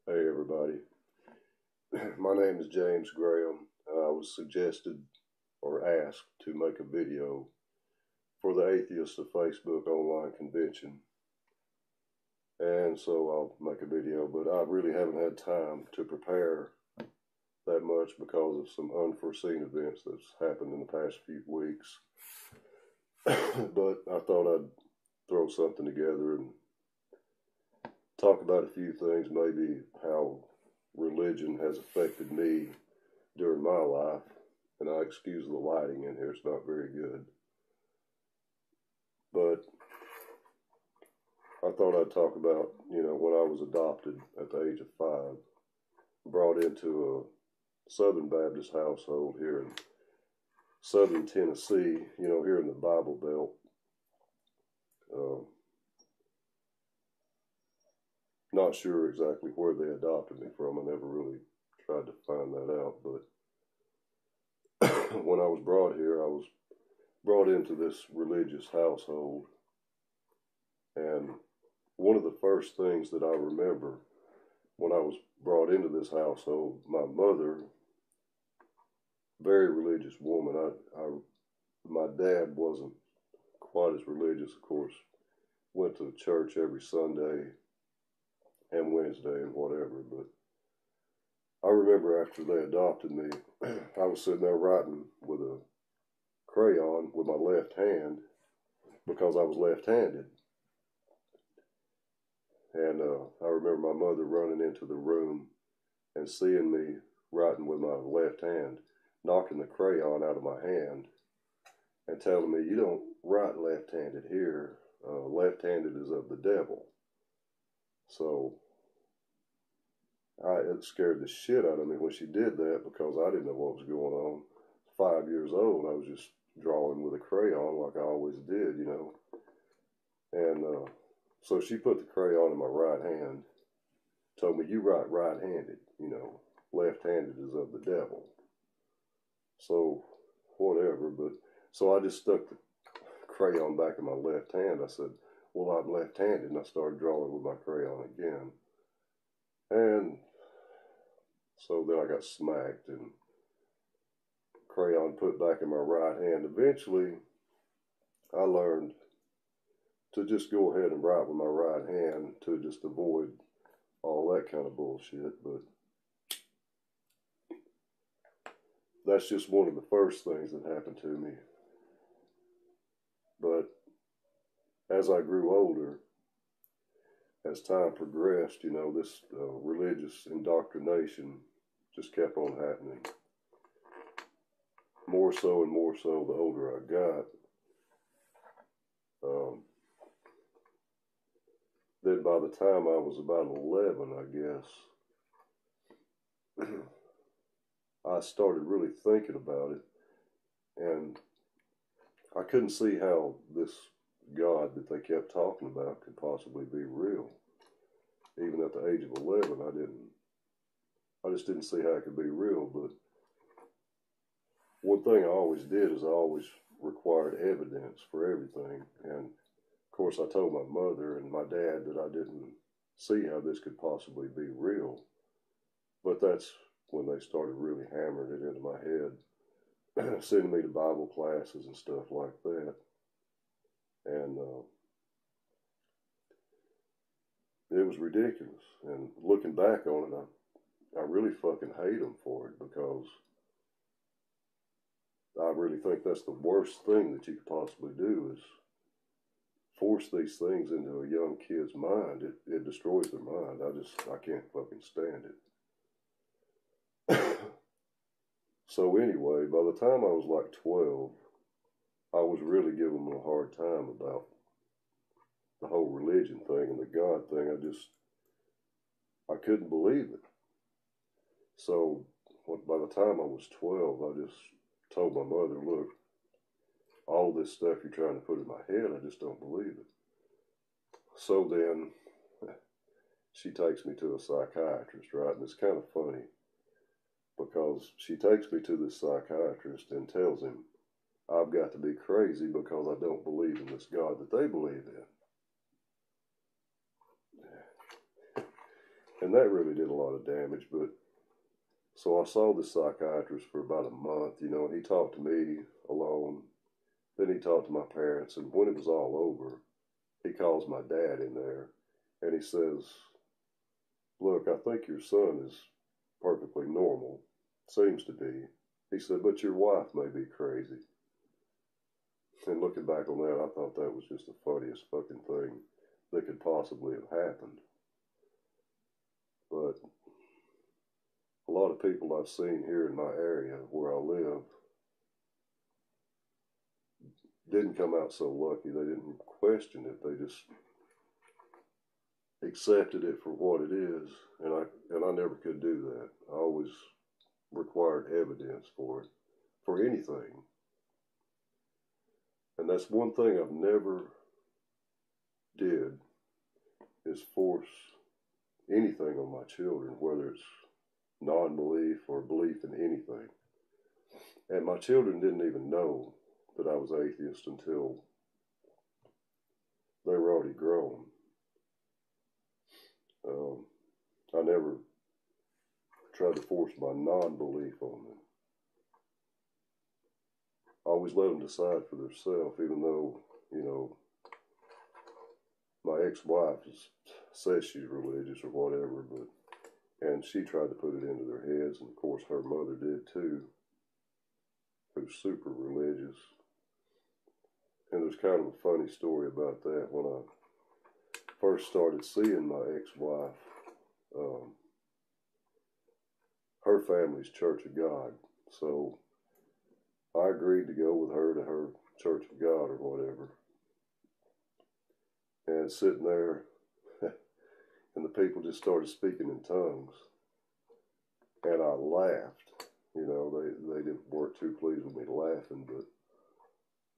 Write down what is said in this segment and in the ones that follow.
Hey everybody, my name is James Graham. I was suggested or asked to make a video for the Atheist of Facebook online convention, and so I'll make a video, but I really haven't had time to prepare that much because of some unforeseen events that's happened in the past few weeks. But I thought I'd throw something together and talk about a few things, maybe how religion has affected me during my life. And I excuse the lighting in here, it's not very good. But I thought I'd talk about, when I was adopted at the age of 5, brought into a Southern Baptist household here in Southern Tennessee, here in the Bible Belt. Not sure exactly where they adopted me from. I never really tried to find that out, but when I was brought here, I was brought into this religious household, and one of the first things that I remember when I was brought into this household, my mother, very religious woman. My dad wasn't quite as religious, of course. Went to church every Sunday and Wednesday and whatever, but I remember after they adopted me, I was sitting there writing with a crayon with my left hand because I was left-handed. And I remember my mother running into the room and seeing me writing with my left hand, knocking the crayon out of my hand and telling me, "You don't write left-handed here. Left-handed is of the devil." So it scared the shit out of me when she did that because I didn't know what was going on. 5 years old, I was just drawing with a crayon like I always did, And so she put the crayon in my right hand, told me, "You write right-handed, left-handed is of the devil." So whatever, but so I just stuck the crayon back in my left hand. I said, "Well, I'm left-handed," and I started drawing with my crayon again. And so then I got smacked and crayon put back in my right hand. Eventually, I learned to just go ahead and write with my right hand to just avoid all that kind of bullshit. But that's just one of the first things that happened to me. But as I grew older, as time progressed, this religious indoctrination just kept on happening. More so and more so the older I got. Then by the time I was about 11, I guess, I started really thinking about it. And I couldn't see how this God that they kept talking about could possibly be real. Even at the age of 11, I just didn't see how it could be real. But one thing I always did is I always required evidence for everything. And of course, I told my mother and my dad that I didn't see how this could possibly be real. But that's when they started really hammering it into my head, sending me to Bible classes and stuff like that. And it was ridiculous. And looking back on it, I really fucking hate them for it because I really think that's the worst thing that you could possibly do is force these things into a young kid's mind. It destroys their mind. I can't fucking stand it. So anyway, by the time I was like 12, I was really giving them a hard time about the whole religion thing and the God thing. I couldn't believe it. So by the time I was 12, I just told my mother, "Look, all this stuff you're trying to put in my head, I just don't believe it." So then she takes me to a psychiatrist, right? And it's kind of funny because she takes me to this psychiatrist and tells him I've got to be crazy because I don't believe in this God that they believe in. And that really did a lot of damage. But so I saw the psychiatrist for about a month, you know, and he talked to me alone. Then he talked to my parents, and when it was all over, he calls my dad in there, and he says, "Look, I think your son is perfectly normal. Seems to be." He said, "But your wife may be crazy." And looking back on that, I thought that was just the funniest fucking thing that could possibly have happened. But a lot of people I've seen here in my area where I live didn't come out so lucky. They didn't question it. They just accepted it for what it is. And I never could do that. I always required evidence for it, for anything. And that's one thing I've never did, is force anything on my children, whether it's non-belief or belief in anything. And my children didn't even know that I was atheist until they were already grown. I never tried to force my non-belief on them. I always let them decide for themselves, even though, you know, my ex-wife says she's religious or whatever, and she tried to put it into their heads, and of course her mother did too, who's super religious. And there's kind of a funny story about that. When I first started seeing my ex-wife, her family's Church of God, so I agreed to go with her to her Church of God or whatever. And sitting there, and the people just started speaking in tongues, and I laughed. You know, they weren't too pleased with me laughing, but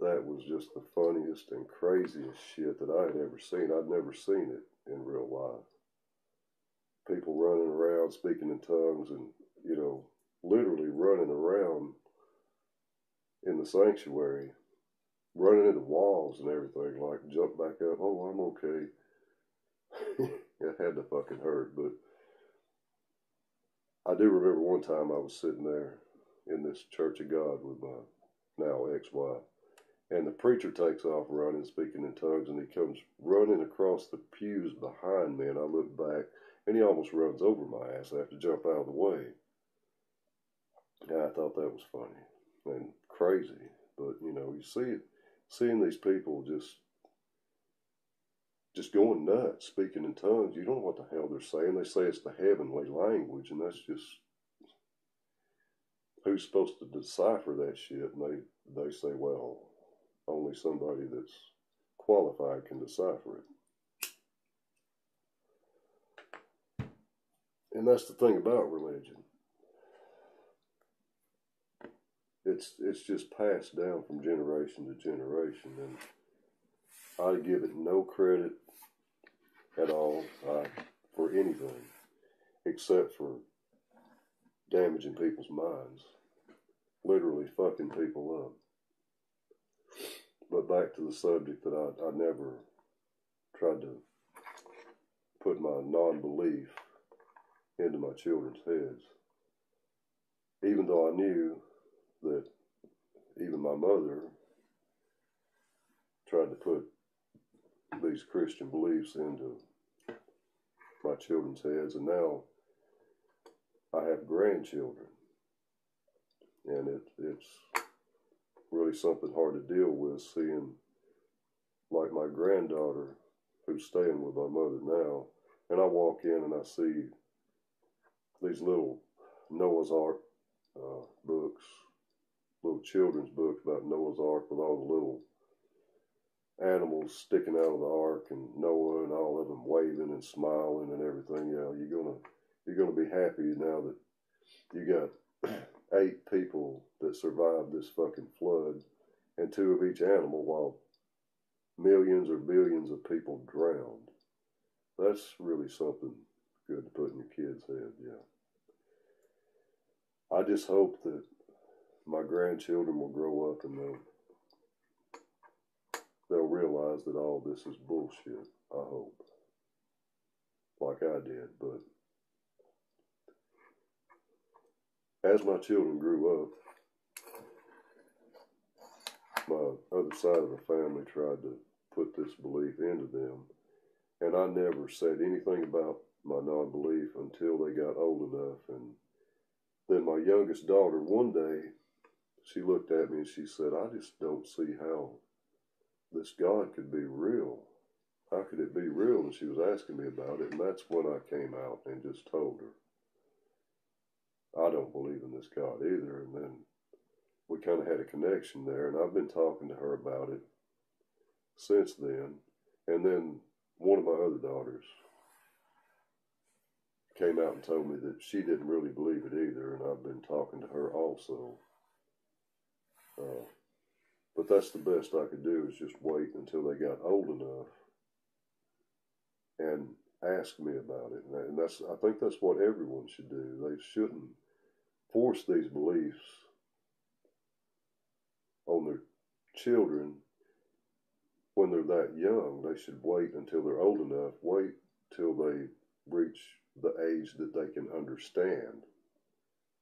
that was just the funniest and craziest shit that I had ever seen. I'd never seen it in real life. People running around speaking in tongues, and, you know, literally running around in the sanctuary, running into walls and everything, like jump back up, "Oh, I'm okay." It had to fucking hurt. But I do remember one time I was sitting there in this Church of God with my now ex-wife, and the preacher takes off running, speaking in tongues, and he comes running across the pews behind me, and I look back, and he almost runs over my ass. I have to jump out of the way. And I thought that was funny and crazy. But, you know, you seeing these people just going nuts, speaking in tongues. You don't know what the hell they're saying. They say it's the heavenly language, and that's just, who's supposed to decipher that shit? And they say, well, only somebody that's qualified can decipher it. And that's the thing about religion. It's just passed down from generation to generation, and I give it no credit at all for anything, except for damaging people's minds, literally fucking people up. But back to the subject that I never tried to put my non-belief into my children's heads, even though I knew that even my mother tried to put these Christian beliefs into my children's heads. And now I have grandchildren, and it's really something hard to deal with, seeing, like, my granddaughter who's staying with my mother now, and I walk in and I see these little Noah's Ark books, little children's books about Noah's Ark, with all the little animals sticking out of the ark, and Noah and all of them waving and smiling and everything. You know, you're gonna be happy now that you got 8 people that survived this fucking flood, and 2 of each animal, while millions or billions of people drowned. That's really something good to put in your kids' head. Yeah. I just hope that my grandchildren will grow up and they'll realize that all this is bullshit. I hope. Like I did. But as my children grew up, my other side of the family tried to put this belief into them. And I never said anything about my non-belief until they got old enough. And then my youngest daughter, one day, she looked at me and she said, I just don't see how this God could be real. How could it be real? And she was asking me about it. And that's when I came out and just told her, I don't believe in this God either. And then we kind of had a connection there. And I've been talking to her about it since then. And then one of my other daughters came out and told me that she didn't really believe it either. And I've been talking to her also. But that's the best I could do, is just wait until they got old enough and ask me about it. And that's, I think that's what everyone should do. They shouldn't force these beliefs on their children when they're that young. They should wait until they're old enough, wait till they reach the age that they can understand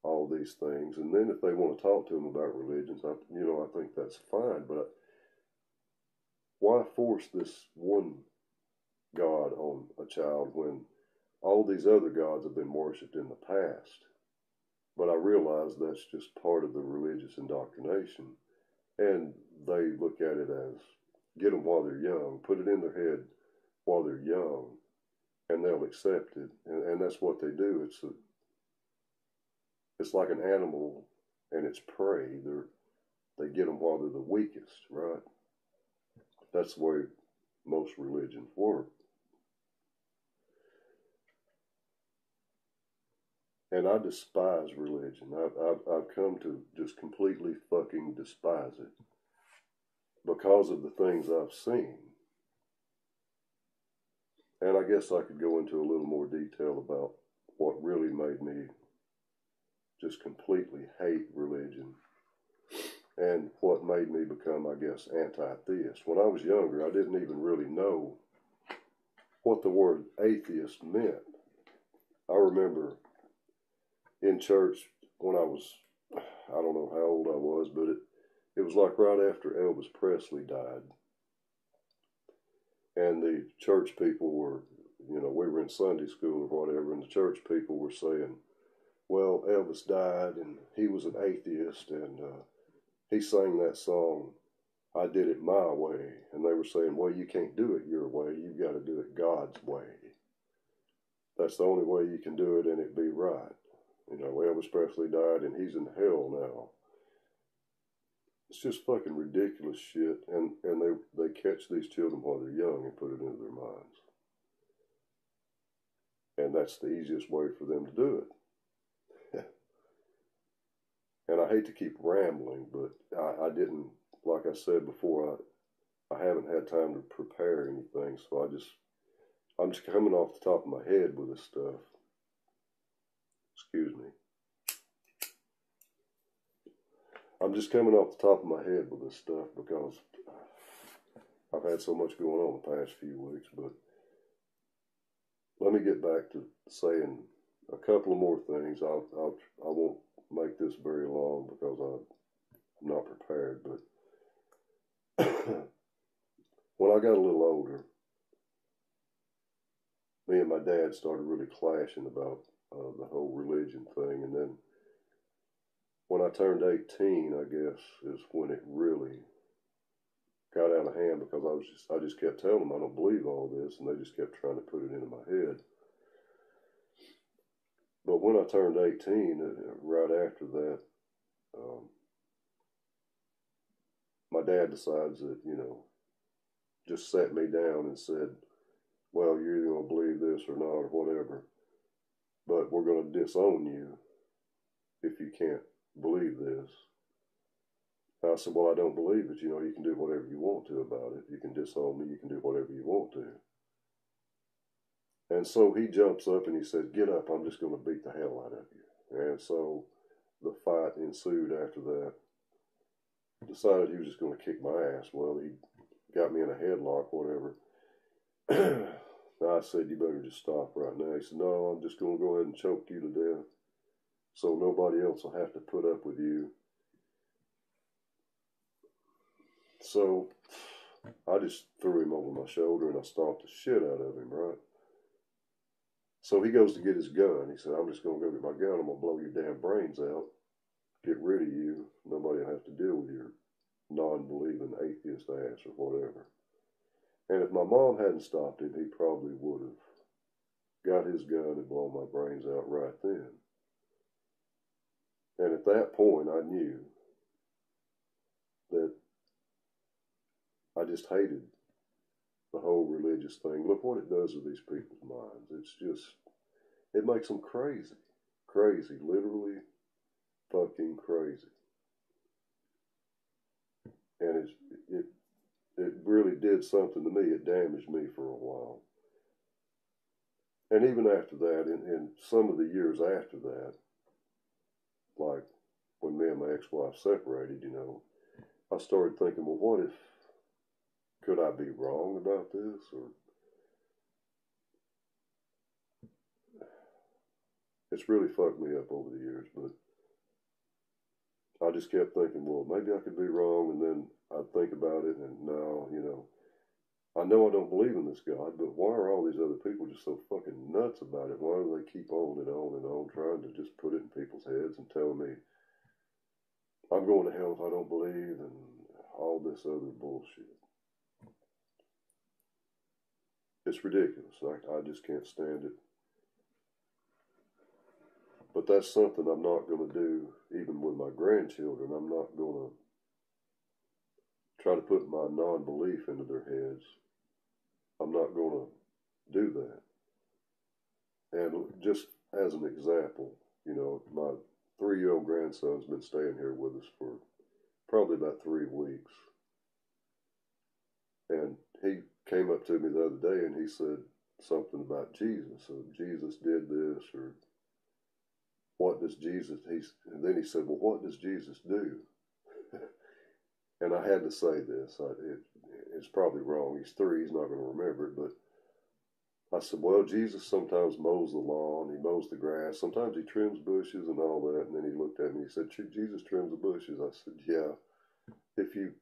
all these things. And then if they want to talk to them about religions, I think that's fine. But why force this one God on a child when all these other gods have been worshipped in the past? But I realize that's just part of the religious indoctrination. And they look at it as, get them while they're young, put it in their head while they're young, and they'll accept it. And that's what they do. It's like an animal and its prey. They get them while they're the weakest, right? That's the way most religions work. And I despise religion. I've come to just completely fucking despise it because of the things I've seen. And I guess I could go into a little more detail about what really made me just completely hate religion and what made me become, I guess, anti-theist. When I was younger, I didn't even really know what the word atheist meant. I remember in church when I was, I don't know how old I was, but it was like right after Elvis Presley died. And the church people were, we were in Sunday school or whatever, and the church people were saying, well, Elvis died and he was an atheist, and he sang that song, I Did It My Way. And they were saying, well, you can't do it your way. You've got to do it God's way. That's the only way you can do it and it be right. Elvis Presley died and he's in hell now. It's just fucking ridiculous shit. And they catch these children while they're young and put it into their minds. And that's the easiest way for them to do it. And I hate to keep rambling, but I didn't, like I said before, I haven't had time to prepare anything, so I'm just coming off the top of my head with this stuff. Excuse me. I'm just coming off the top of my head with this stuff because I've had so much going on the past few weeks. But let me get back to saying a couple of more things. I won't make this very long because I'm not prepared. But when I got a little older, me and my dad started really clashing about the whole religion thing. And then when I turned 18, I guess, is when it really got out of hand, because I just kept telling them I don't believe all this, and they just kept trying to put it into my head. But when I turned 18, right after that, my dad decides that, just sat me down and said, well, you're either going to believe this or not or whatever, but we're going to disown you if you can't believe this. I said, well, I don't believe it. You can do whatever you want to about it. You can disown me. You can do whatever you want to. And so he jumps up and he says, get up. I'm just going to beat the hell out of you. And so the fight ensued after that. Decided he was just going to kick my ass. Well, he got me in a headlock, whatever. I said, you better just stop right now. He said, no, I'm just going to go ahead and choke you to death. so nobody else will have to put up with you. So I just threw him over my shoulder and I stomped the shit out of him, right? So he goes to get his gun. He said, I'm just going to go get my gun. I'm going to blow your damn brains out. Get rid of you. Nobody will have to deal with your non-believing atheist ass or whatever. And if my mom hadn't stopped him, he probably would have got his gun and blown my brains out right then. And at that point, I knew that I just hated the whole religious thing. Look what it does with these people's minds. It's just, it makes them crazy. Crazy, literally fucking crazy. And it really did something to me. It damaged me for a while. And even after that, in some of the years after that, like when me and my ex-wife separated, you know, I started thinking, well, what if, could I be wrong about this? Or it's really fucked me up over the years, but I just kept thinking, well, maybe I could be wrong, and then I'd think about it, and no, you know I don't believe in this God, but why are all these other people just so fucking nuts about it? Why do they keep on and on and on trying to just put it in people's heads and tell me I'm going to hell if I don't believe and all this other bullshit? It's ridiculous. I just can't stand it. But that's something I'm not going to do even with my grandchildren. I'm not going to try to put my non-belief into their heads. I'm not going to do that. And just as an example, you know, my 3-year-old grandson's been staying here with us for probably about 3 weeks. And he came up to me the other day and he said something about Jesus. So Jesus did this, or what does Jesus, and then he said, well, what does Jesus do? And I had to say this. It's probably wrong. He's 3. He's not going to remember it. But I said, well, Jesus sometimes mows the lawn. He mows the grass. Sometimes he trims bushes and all that. And then he looked at me and he said, Jesus trims the bushes. I said, yeah, if you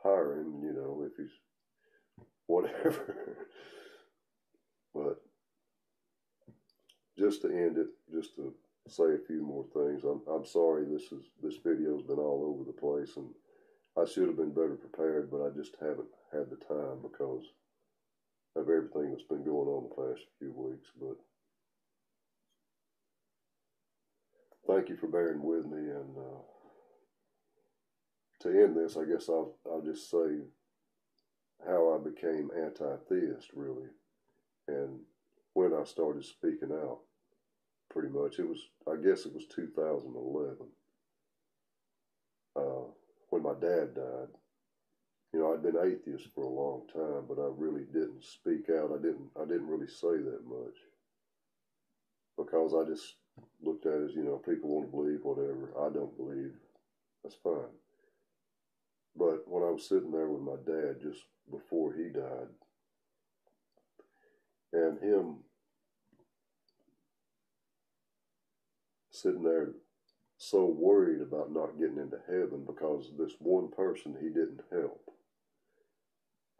hire him, you know, if he's whatever. But just to end it, just to say a few more things. I'm sorry this video's been all over the place, and I should have been better prepared, but I just haven't had the time because of everything that's been going on the past few weeks. But thank you for bearing with me, and to end this, I guess I'll just say how I became anti-theist, really, and when I started speaking out. Pretty much, I guess it was 2011, when my dad died. You know, I'd been atheist for a long time, but I really didn't speak out. I didn't really say that much because I just looked at it as, you know, people want to believe whatever. I don't believe. That's fine. But when I was sitting there with my dad just before he died, and him sitting there so worried about not getting into heaven because this one person he didn't help.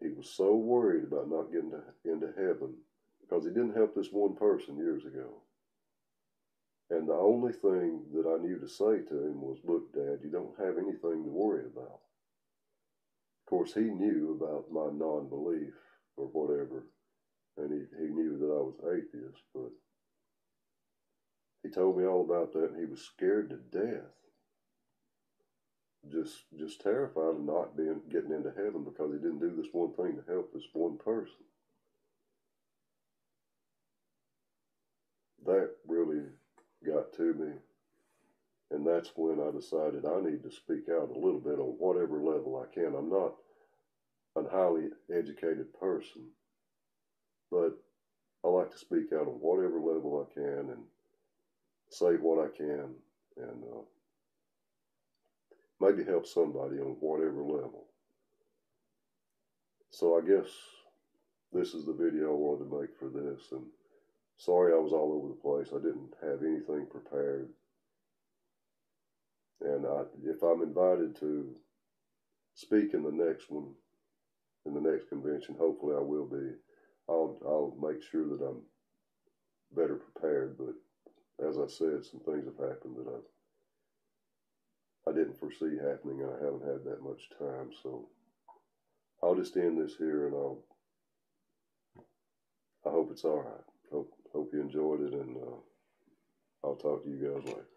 He was so worried about not getting into heaven because he didn't help this one person years ago. And the only thing that I knew to say to him was, look, Dad, you don't have anything to worry about. Of course, he knew about my non-belief or whatever, and he knew that I was atheist, but he told me all about that, and he was scared to death. Just terrified of not getting into heaven because he didn't do this one thing to help this one person. That really got to me, and that's when I decided I need to speak out a little bit on whatever level I can. I'm not a highly educated person, but I like to speak out on whatever level I can and say what I can, and maybe help somebody on whatever level. So I guess this is the video I wanted to make for this, and sorry I was all over the place. I didn't have anything prepared. And if I'm invited to speak in the next one, in the next convention, hopefully I will be. I'll make sure that I'm better prepared. But as I said, some things have happened that I didn't foresee happening, and I haven't had that much time. So I'll just end this here, and I hope it's all right. Hope you enjoyed it, and I'll talk to you guys later.